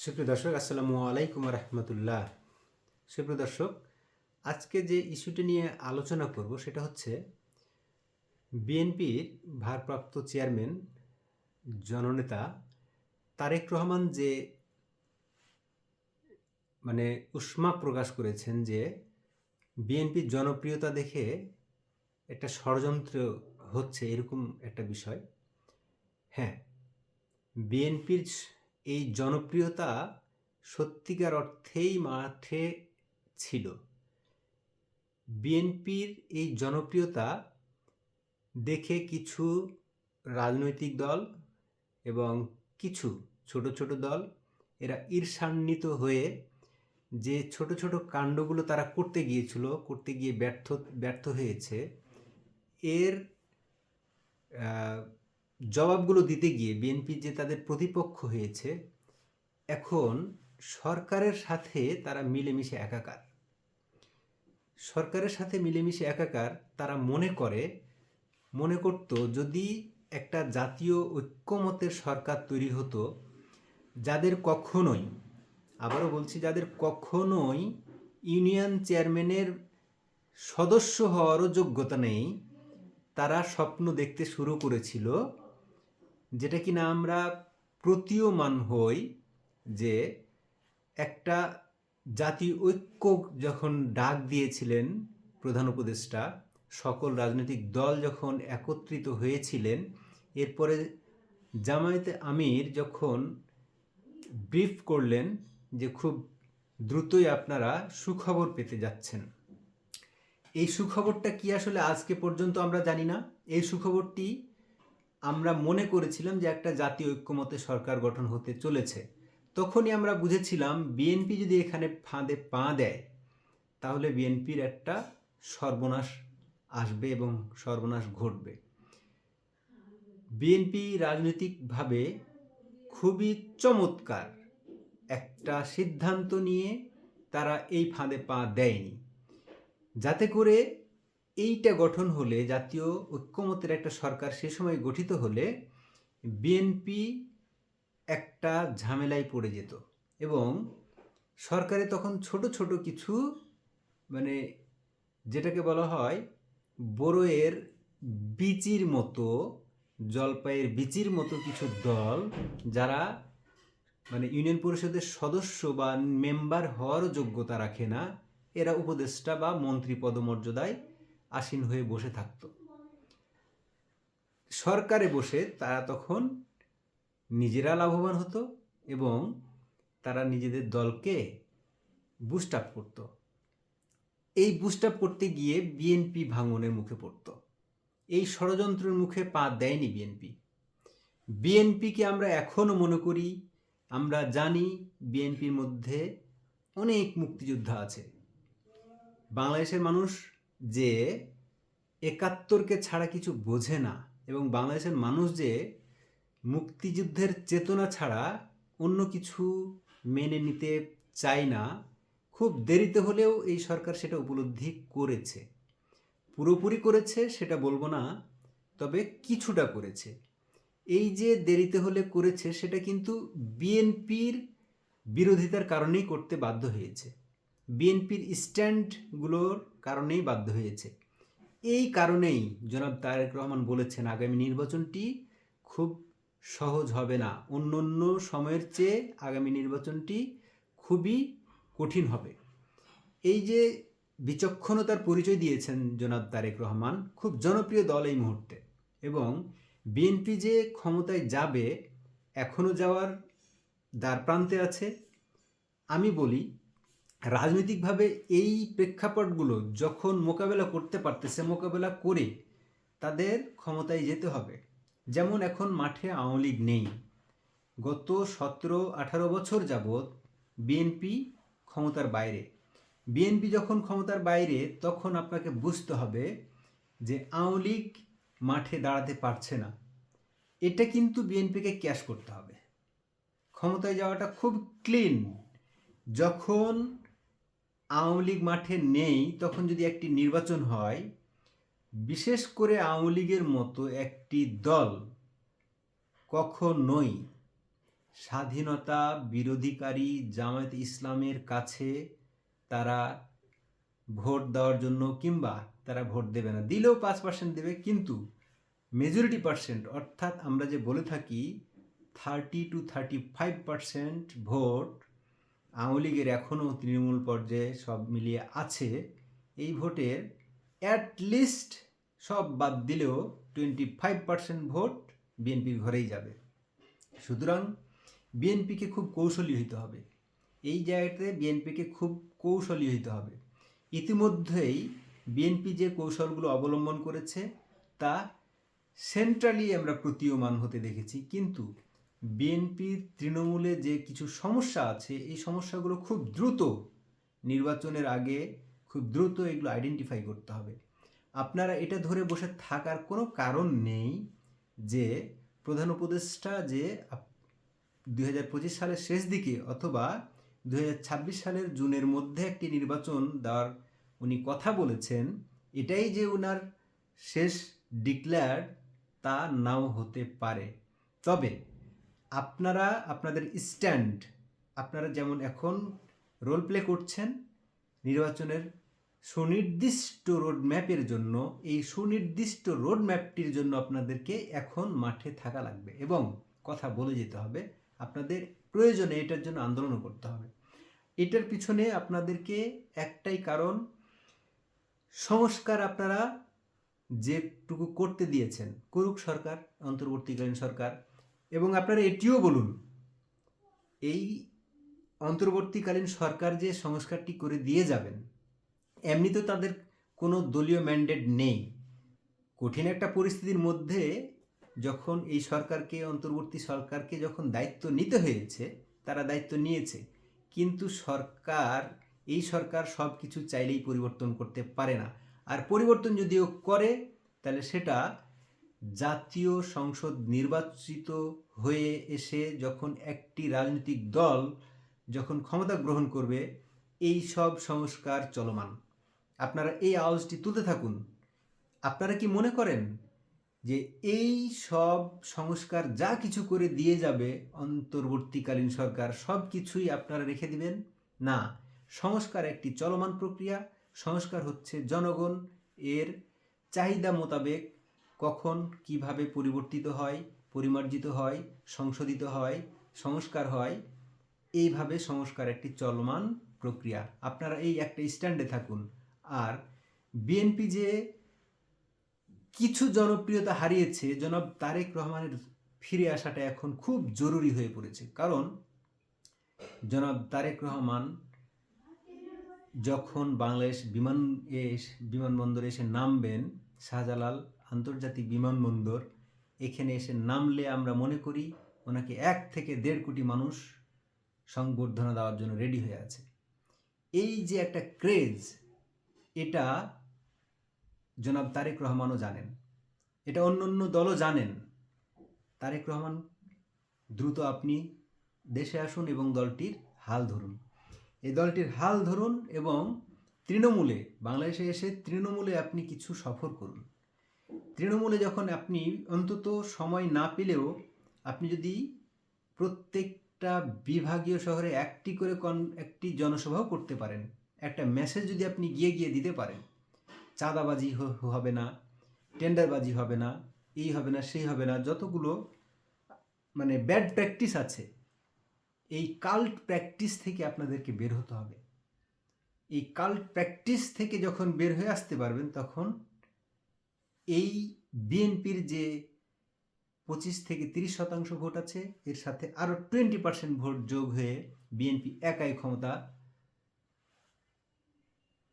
সুপ্রিয় দর্শক, আসসালামু আলাইকুম রহমতুল্লাহ। সুপ্রিয় দর্শক, আজকে যে ইস্যুটি নিয়ে আলোচনা করব সেটা হচ্ছে বিএনপির ভারপ্রাপ্ত চেয়ারম্যান জননেতা তারেক রহমান যে উষ্মা প্রকাশ করেছেন যে বিএনপির জনপ্রিয়তা দেখে একটা ষড়যন্ত্র হচ্ছে, এরকম একটা বিষয়। হ্যাঁ, বিএনপির এই জনপ্রিয়তা সত্যিকার অর্থেই মাঠে ছিল। বিএনপির এই জনপ্রিয়তা দেখে কিছু রাজনৈতিক দল এবং কিছু ছোট ছোট দল এরা ঈর্ষান্বিত হয়ে যে ছোট ছোট কাণ্ডগুলো তারা করতে গিয়ে ব্যর্থ হয়েছে, এর জবাবগুলো দিতে গিয়ে বিএনপি যে তাদের প্রতিপক্ষ হয়েছে, এখন সরকারের সাথে তারা মিলেমিশে একাকার। সরকারের সাথে মিলেমিশে একাকার তারা মনে করত যদি একটা জাতীয় ঐক্যমতের সরকার তৈরি হতো, যাদের কখনোই, আবারও বলছি, যাদের কখনোই ইউনিয়ন চেয়ারম্যানের সদস্য হওয়ারও যোগ্যতা নেই, তারা স্বপ্ন দেখতে শুরু করেছিল, যেটা কিনা আমরা প্রতীয়মান হই, যে একটা জাতীয় ঐক্য যখন ডাক দিয়েছিলেন প্রধান উপদেষ্টা, সকল রাজনৈতিক দল যখন একত্রিত হয়েছিলেন, এরপরে জামায়াতে আমির যখন ব্রিফ করলেন যে খুব দ্রুতই আপনারা সুখবর পেতে যাচ্ছেন। এই সুখবরটা কি আসলে আজকে পর্যন্ত আমরা জানি না। এই সুখবরটি আমরা মনে করেছিলাম যে একটা জাতীয় ঐক্যমতে সরকার গঠন হতে চলেছে। তখনই আমরা বুঝেছিলাম বিএনপি যদি এখানে ফাঁদে পা দেয়, তাহলে বিএনপির একটা সর্বনাশ আসবে এবং সর্বনাশ ঘটবে। বিএনপি রাজনৈতিকভাবে খুবই চমৎকার একটা সিদ্ধান্ত নিয়ে তারা এই ফাঁদে পা দেয়নি, যাতে করে এইটা গঠন হলে, জাতীয় ঐক্যমতের একটা সরকার সে সময় গঠিত হলে বিএনপি একটা ঝামেলায় পড়ে যেত এবং সরকারে তখন ছোট ছোট কিছু যেটাকে বলা হয় বড়ইয়ের বিচির মতো, জলপাইয়ের বিচির মতো কিছু দল, যারা ইউনিয়ন পরিষদের সদস্য বা মেম্বার হওয়ারও যোগ্যতা রাখে না, এরা উপদেষ্টা বা মন্ত্রী পদমর্যাদায় আসীন হয়ে বসে থাকত। সরকারে বসে তারা তখন নিজেরা লাভবান হতো এবং তারা নিজেদের দলকে বুস্ট আপ করত। এই বুস্ট আপ করতে গিয়ে বিএনপি ভাঙনের মুখে পড়ত। এই ষড়যন্ত্রের মুখে পা দেয়নি বিএনপি। বিএনপিকে আমরা এখনও মনে করি, আমরা জানি বিএনপির মধ্যে অনেক মুক্তিযোদ্ধা আছে। বাংলাদেশের মানুষ যে ৭১কে ছাড়া কিছু বোঝে না, এবং বাংলাদেশের মানুষ যে মুক্তিযুদ্ধের চেতনা ছাড়া অন্য কিছু মেনে নিতে চায় না, খুব দেরিতে হলেও এই সরকার সেটা উপলব্ধি করেছে। পুরোপুরি করেছে সেটা বলবো না, তবে কিছুটা করেছে। এই যে দেরিতে হলে করেছে, সেটা কিন্তু বিএনপির বিরোধিতার কারণেই করতে বাধ্য হয়েছে, বিএনপির স্ট্যান্ডগুলোর কারণেই বাধ্য হয়েছে। এই কারণেই জনাব তারেক রহমান বলেছেন আগামী নির্বাচনটি খুব সহজ হবে না, অন্য অন্য সময়ের চেয়ে আগামী নির্বাচনটি খুবই কঠিন হবে। এই যে বিচক্ষণতার পরিচয় দিয়েছেন জনাব তারেক রহমান, খুব জনপ্রিয় দল এই মুহূর্তে, এবং বিএনপি যে ক্ষমতায় যাবে, এখনও যাওয়ার দ্বারপ্রান্তে আছে। আমি বলি, রাজনৈতিকভাবে এই প্রেক্ষাপটগুলো যখন মোকাবেলা করতে পারতেছে, মোকাবেলা করে তাদের ক্ষমতায় যেতে হবে। যেমন এখন মাঠে আওয়ামী লীগ নেই, গত 17-18 বছর যাবৎ বিএনপি ক্ষমতার বাইরে। বিএনপি যখন ক্ষমতার বাইরে, তখন আপনাকে বুঝতে হবে যে আওয়ামী লীগ মাঠে দাঁড়াতে পারছে না। এটা কিন্তু বিএনপিকে ক্যাশ করতে হবে। ক্ষমতায় যাওয়াটা খুব ক্লিন। যখন আওয়ামী লীগ মাঠে নেই, তখন যদি একটি নির্বাচন হয়, বিশেষ করে আওয়ামী লীগের মতো একটি দল কখনোই স্বাধীনতা বিরোধীকারী জামায়াতে ইসলামের কাছে তারা ভোট দেওয়ার জন্য, কিংবা তারা ভোট দেবে না, দিলেও 5% দেবে, কিন্তু মেজরিটি পার্সেন্ট, অর্থাৎ আমরা যে বলে থাকি 30 to 35% ভোট আওয়ামী লীগের এখনও তৃণমূল পর্যায়ে সব মিলিয়ে আছে। এই ভোটের অ্যাটলিস্ট সব বাদ দিলেও 25% ভোট বিএনপির ঘরেই যাবে। সুতরাং বিএনপিকে খুব কৌশলী হইতে হবে, এই জায়গাতে বিএনপিকে খুব কৌশলী হইতে হবে। ইতিমধ্যেই বিএনপি যে কৌশলগুলো অবলম্বন করেছে তা সেন্ট্রালি আমরা প্রতীয়মান হতে দেখেছি, কিন্তু বিএনপি তৃণমূলে যে কিছু সমস্যা আছে, এই সমস্যাগুলো খুব দ্রুত নির্বাচনের আগে খুব দ্রুত এগুলো আইডেন্টিফাই করতে হবে। আপনারা এটা ধরে বসে থাকার কোনো কারণ নেই যে প্রধান উপদেষ্টা যে 2025 সালের শেষ দিকে অথবা 2026 সালের জুনের মধ্যে একটি নির্বাচন দেওয়ার উনি কথা বলেছেন, এটাই যে ওনার শেষ ডিক্লেয়ার তা নাও হতে পারে। তবে আপনারা আপনাদের স্ট্যান্ড, আপনারা যেমন এখন রোল প্লে করছেন নির্বাচনের সুনির্দিষ্ট রোডম্যাপের জন্য, এই সুনির্দিষ্ট রোডম্যাপটির জন্য আপনাদেরকে এখন মাঠে থাকা লাগবে এবং কথা বলে যেতে হবে। আপনাদের প্রয়োজনে এটার জন্য আন্দোলনও করতে হবে। এটার পিছনে আপনাদেরকে একটাই কারণ, সংস্কার আপনারা যেটুকু করতে দিয়েছেন করুক সরকার, অন্তর্বর্তীকালীন সরকার, এবং আপনারা এটিও বলুন এই অন্তর্বর্তীকালীন সরকার যে সংস্কারটি করে দিয়ে যাবেন, এমনিতেও তাদের কোনো দলীয় ম্যান্ডেট নেই। কঠিন একটা পরিস্থিতির মধ্যে যখন এই সরকারকে, অন্তর্বর্তী সরকারকে যখন দায়িত্ব নিতে হয়েছে, তারা দায়িত্ব নিয়েছে, কিন্তু এই সরকার সব কিছু চাইলেই পরিবর্তন করতে পারে না। আর পরিবর্তন যদিও করে তাহলে সেটা জাতীয় সংসদ নির্বাচিত হয়ে এসে যখন একটি রাজনৈতিক দল যখন ক্ষমতা গ্রহণ করবে, এই সব সংস্কার চলমান। আপনারা এই আওয়াজটি তুলতে থাকুন। আপনারা কি মনে করেন যে এই সব সংস্কার যা কিছু করে দিয়ে যাবে অন্তর্বর্তীকালীন সরকার, সব কিছুই আপনারা রেখে দিবেন? না, সংস্কার একটি চলমান প্রক্রিয়া। সংস্কার হচ্ছে জনগণ এর চাহিদা মোতাবেক কখন কিভাবে পরিবর্তিত হয়, পরিমার্জিত হয়, সংশোধিত হয়, সংস্কার হয়, এইভাবে সংস্কার একটি চলমান প্রক্রিয়া। আপনারা এই একটা স্ট্যান্ডে থাকুন। আর বিএনপি যে কিছু জনপ্রিয়তা হারিয়েছে, জনাব তারেক রহমানের ফিরে আসাটা এখন খুব জরুরি হয়ে পড়েছে। কারণ জনাব তারেক রহমান যখন বাংলাদেশ বিমানবন্দরে এসে নামবেন, শাহজালাল আন্তর্জাতিক বিমানবন্দর, এখানে এসে নামলে আমরা মনে করি ওনাকে 1 থেকে 1.5 কোটি মানুষ সংবর্ধনা দেওয়ার জন্য রেডি হয়ে আছে। এই যে একটা ক্রেজ, এটা জনাব তারেক রহমানও জানেন, এটা অন্য অন্য দলও জানেন। তারেক রহমান, দ্রুত আপনি দেশে আসুন এবং দলটির হাল ধরুন। এই দলটির হাল ধরুন এবং তৃণমূলে, বাংলাদেশে এসে তৃণমূলে আপনি কিছু সফর করুন। তৃণমূলে যখন আপনি অন্তত সময় না পেলেও আপনি যদি প্রত্যেকটা বিভাগীয় শহরে একটি জনসভাও করতে পারেন, একটা মেসেজ যদি আপনি গিয়ে দিতে পারেন, চাঁদাবাজি হবে না, টেন্ডারবাজি হবে না, এই হবে না, সেই হবে না, যতগুলো মানে ব্যাড প্র্যাকটিস আছে, এই কাল্ট প্র্যাকটিস থেকে আপনাদেরকে বের হতে হবে। এই কাল্ট প্র্যাকটিস থেকে যখন বের হয়ে আসতে পারবেন, তখন এই বিএনপির যে 25 থেকে 30% ভোট আছে, এর সাথে আরও 20% ভোট যোগ হয়ে বিএনপি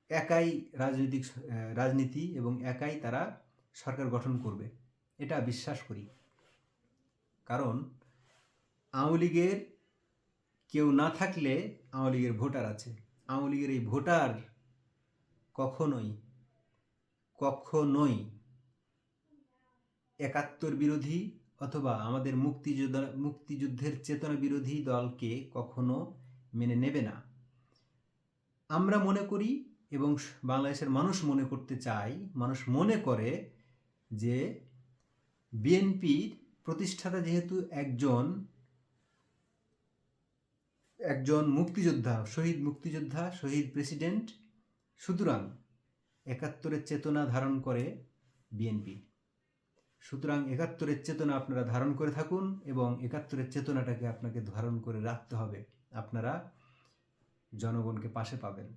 একাই রাজনীতি এবং একাই তারা সরকার গঠন করবে, এটা বিশ্বাস করি। কারণ আওয়ামী লীগের কেউ না থাকলে আওয়ামী লীগের ভোটার আছে। আওয়ামী লীগের এই ভোটার কখনোই 71 বিরোধী অথবা আমাদের মুক্তিযুদ্ধের চেতনা বিরোধী দলকে কখনো মেনে নেবে না। আমরা মনে করি এবং বাংলাদেশের মানুষ মনে করতে চায়, মানুষ মনে করে যে বিএনপির প্রতিষ্ঠাতা যেহেতু একজন একজন মুক্তিযোদ্ধা, শহীদ মুক্তিযোদ্ধা, শহীদ প্রেসিডেন্ট। সুতরাং ৭১-এর চেতনা ধারণ করে বিএনপি। সুতরাং ৭১-এর চেতনা আপনারা ধারণ করে থাকুন এবং ৭১-এর চেতনাটাকে আপনাকে ধারণ করে রাখতে হবে। আপনারা জনগণকে পাশে পাবেন।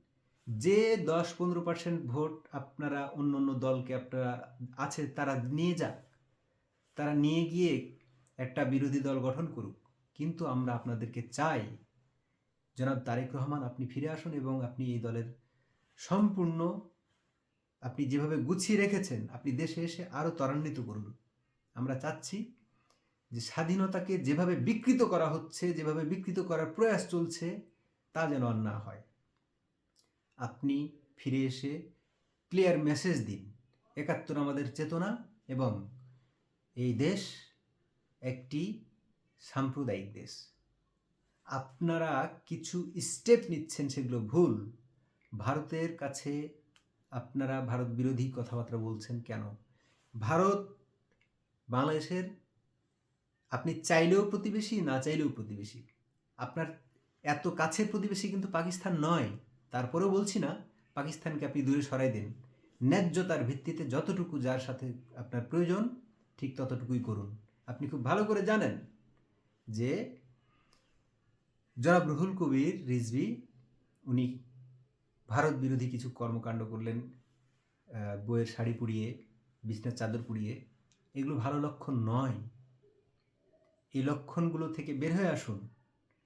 যে ১০-১৫% ভোট আপনারা অন্য অন্য দলকে আপনারা আছে তারা নিয়ে যাক, তারা নিয়ে গিয়ে একটা বিরোধী দল গঠন করুক, কিন্তু আমরা আপনাদেরকে চাই জনাব তারেক রহমান আপনি ফিরে আসুন এবং আপনি এই দলের সম্পূর্ণ আপনি যেভাবে গুছিয়ে রেখেছেন আপনি দেশে এসে আরও ত্বরান্বিত করুন। আমরা চাচ্ছি যে স্বাধীনতাকে যেভাবে বিকৃত করা হচ্ছে, যেভাবে বিকৃত করার প্রয়াস চলছে, তা যেন আর না হয়। আপনি ফিরে এসে ক্লিয়ার মেসেজ দিন ৭১ আমাদের চেতনা এবং এই দেশ একটি সাম্প্রদায়িক দেশ। আপনারা কিছু স্টেপ নিচ্ছেন সেগুলো ভুল। ভারতের কাছে আপনারা ভারত বিরোধী কথাবার্তা বলছেন কেন? ভারত বাংলাদেশের আপনি চাইলেও প্রতিবেশী, না চাইলেও প্রতিবেশী। আপনার এত কাছের প্রতিবেশী কিন্তু পাকিস্তান নয়। তারপরেও বলছি না পাকিস্তানকে আপনি দূরে সরাই দিন। ন্যায্যতার ভিত্তিতে যতটুকু যার সাথে আপনার প্রয়োজন ঠিক ততটুকুই করুন। আপনি খুব ভালো করে জানেন যে জনাব রুহুল কবির রিজভী উনি ভারত বিরোধী কিছু কর্মকাণ্ড করলেন, বইয়ের শাড়ি পুড়িয়ে, বিছনার চাদর পুড়িয়ে। এগুলো ভালো লক্ষণ নয়। এই লক্ষণগুলো থেকে বের হয়ে আসুন।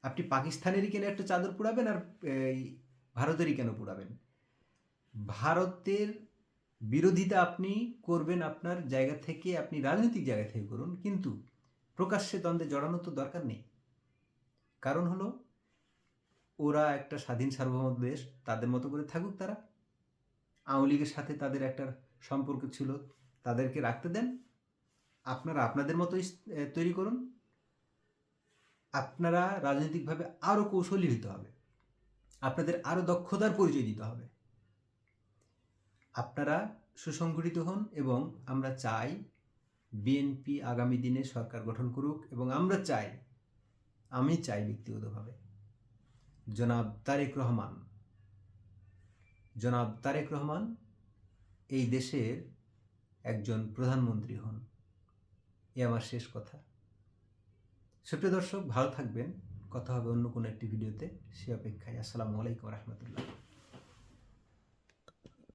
আপনি পাকিস্তানেরই কেন একটা চাদর পুড়াবেন আর ভারতেরই কেন পুড়াবেন? ভারতের বিরোধিতা আপনি করবেন আপনার জায়গা থেকে, আপনি রাজনৈতিক জায়গা থেকে করুন, কিন্তু প্রকাশ্যে দ্বন্দ্বে জড়ানো তো দরকার নেই। কারণ হলো ওরা একটা স্বাধীন সার্বভৌম দেশ, তাদের মতো করে থাকুক তারা। আওয়ামী লীগের সাথে তাদের একটা সম্পর্ক ছিল, তাদেরকে রাখতে দেন। আপনারা আপনাদের মতোই তৈরি করুন। আপনারা রাজনৈতিকভাবে আরও কৌশলী হতে হবে, আপনাদের আরও দক্ষতার পরিচয় দিতে হবে। আপনারা সুসংগঠিত হন এবং আমরা চাই বিএনপি আগামী দিনে সরকার গঠন করুক এবং আমি চাই ব্যক্তিগতভাবে জনাব তারেক রহমান এই দেশের একজন প্রধানমন্ত্রী হন। এ আমার শেষ কথা। সুপ্রিয় দর্শক, ভালো থাকবেন। কথা হবে অন্য কোনো একটি ভিডিওতে। সে অপেক্ষায় আসসালামু আলাইকুম রহমতুল্লাহ।